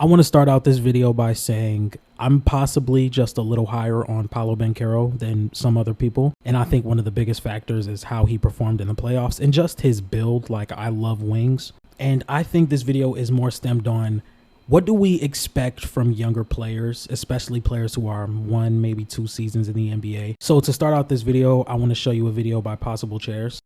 I want to start out this video by saying I'm possibly just a little higher on Paolo Banchero than some other people. And I think one of the biggest factors is how he performed in the playoffs and just his build. Like, I love wings. And I think this video is more stemmed on what do we expect from younger players, especially players who are 1, maybe 2 seasons in the NBA. So to start out this video, I want to show you a video by Possible Chairs.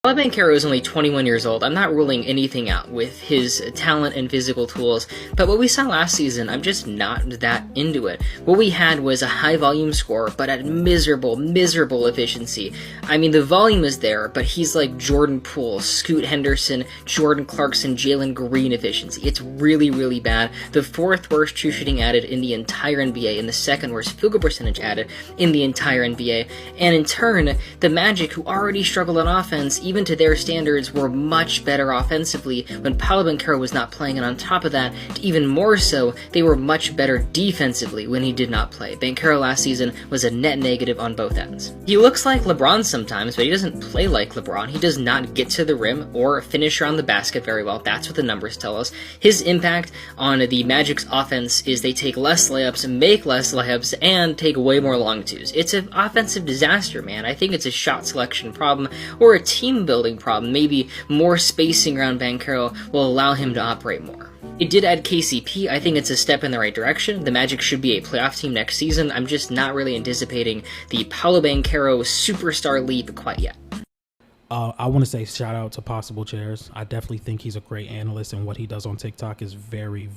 Paolo Banchero is only 21 years old. I'm not ruling anything out with his talent and physical tools, but what we saw last season, I'm just not that into it. What we had was a high volume score, but at miserable efficiency. I mean, the volume is there, but he's like Jordan Poole, Scoot Henderson, Jordan Clarkson, Jalen Green efficiency. It's really bad. The 4th worst true shooting added in the entire NBA, and the 2nd worst field goal percentage added in the entire NBA. And in turn, the Magic, who already struggled on offense, even to their standards, were much better offensively when Paolo Banchero was not playing, and on top of that, even more so, they were much better defensively when he did not play. Banchero last season was a net negative on both ends. He looks like LeBron sometimes, but he doesn't play like LeBron. He does not get to the rim or finish around the basket very well. That's what the numbers tell us. His impact on the Magic's offense is they take less layups, make less layups, and take way more long twos. It's an offensive disaster, man. I think it's a shot selection problem or a team building problem. Maybe more spacing around Banchero will allow him to operate more. It did add KCP. I think it's a step in the right direction. The Magic should be a playoff team next season. I'm just not really anticipating the Paolo Banchero superstar leap quite yet. I want to say shout out to Possible Chairs. I definitely think he's a great analyst, and what he does on TikTok is very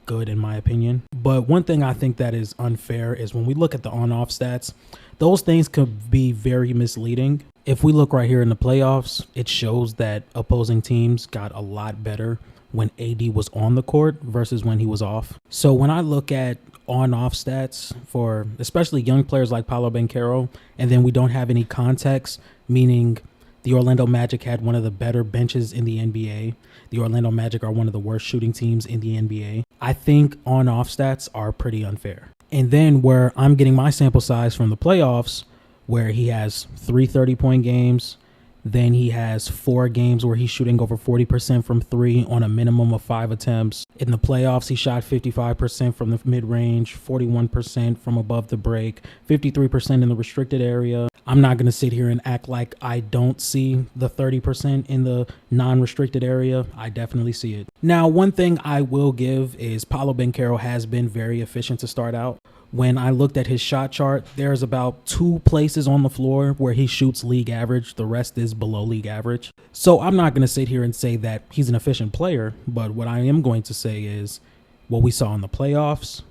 good in my opinion. But one thing I think that is unfair is when we look at the on-off stats, those things could be very misleading. If we look right here in the playoffs, it shows that opposing teams got a lot better when AD was on the court versus when he was off. So when I look at on-off stats for especially young players like Paolo Banchero, and then we don't have any context, meaning the Orlando Magic had one of the better benches in the NBA. The Orlando Magic are one of the worst shooting teams in the NBA. I think on-off stats are pretty unfair. And then where I'm getting my sample size from the playoffs, where he has 3 30-point games, then he has 4 games where he's shooting over 40% from 3 on a minimum of 5 attempts. In the playoffs, he shot 55% from the mid-range, 41% from above the break, 53% in the restricted area. I'm not going to sit here and act like I don't see the 30% in the non-restricted area. I definitely see it. Now, one thing I will give is Paolo Banchero has been very efficient to start out. When I looked at his shot chart, there's about 2 places on the floor where he shoots league average. The rest is below league average. So I'm not going to sit here and say that he's an efficient player, but what I am going to say is what we saw in the playoffs,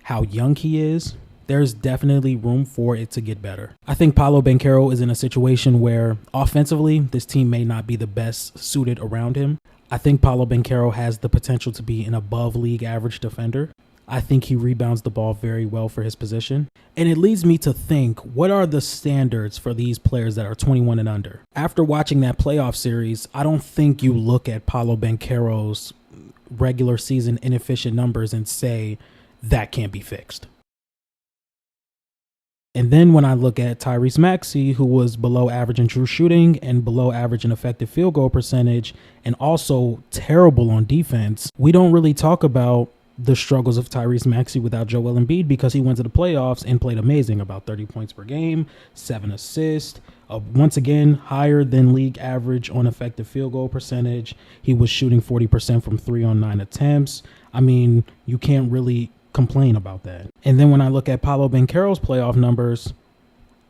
how young he is, there's definitely room for it to get better. I think Paolo Banchero is in a situation where offensively, this team may not be the best suited around him. I think Paolo Banchero has the potential to be an above league average defender. I think he rebounds the ball very well for his position. And it leads me to think, what are the standards for these players that are 21 and under? After watching that playoff series, I don't think you look at Paolo Banchero's regular season inefficient numbers and say that can't be fixed. And then when I look at Tyrese Maxey, who was below average in true shooting and below average in effective field goal percentage, and also terrible on defense, we don't really talk about the struggles of Tyrese Maxey without Joel Embiid, because he went to the playoffs and played amazing, about 30 points per game, 7 assists, once again higher than league average on effective field goal percentage. He was shooting 40% from 3 on 9 attempts. I mean, you can't really complain about that. And then when I look at Paolo Banchero's playoff numbers,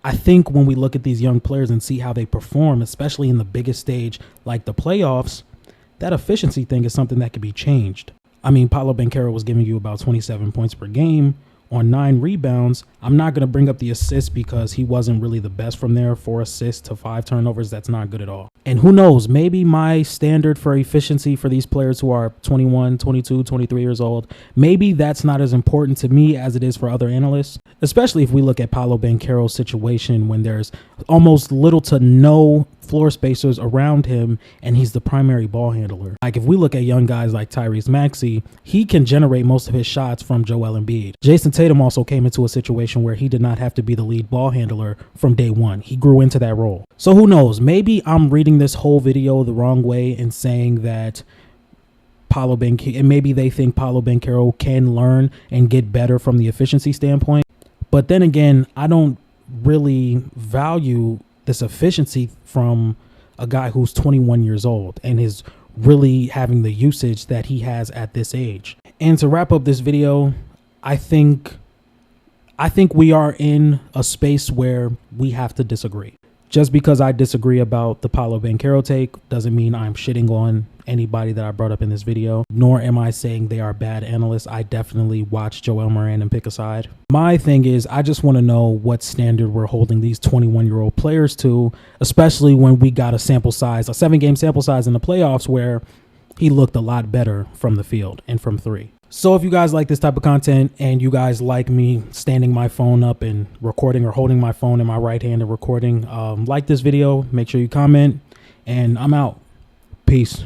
I think when we look at these young players and see how they perform, especially in the biggest stage like the playoffs, that efficiency thing is something that could be changed. I mean, Paolo Banchero was giving you about 27 points per game on 9 rebounds. I'm not going to bring up the assists because he wasn't really the best from there. 4 assists to 5 turnovers, that's not good at all. And who knows, maybe my standard for efficiency for these players who are 21, 22, 23 years old, maybe that's not as important to me as it is for other analysts, especially if we look at Paolo Banchero's situation when there's almost little to no floor spacers around him and he's the primary ball handler. Like if we look at young guys like Tyrese Maxey, he can generate most of his shots from Joel Embiid. Jason Tatum also came into a situation where he did not have to be the lead ball handler from day one. He grew into that role. So who knows, maybe I'm reading this whole video the wrong way and saying that Paolo Banchero, and maybe they think Paolo Banchero can learn and get better from the efficiency standpoint. But then again, I don't really value this efficiency from a guy who's 21 years old and is really having the usage that he has at this age. And to wrap up this video, I think we are in a space where we have to disagree. Just because I disagree about the Paolo Banchero take doesn't mean I'm shitting on anybody that I brought up in this video, nor am I saying they are bad analysts. I definitely watch Joel Moran and pick a side. My thing is, I just want to know what standard we're holding these 21-year-old players to, especially when we got a 7-game sample size in the playoffs where he looked a lot better from the field and from three. So if you guys like this type of content and you guys like me standing my phone up and recording or holding my phone in my right hand and recording, like this video, make sure you comment, and I'm out. Peace.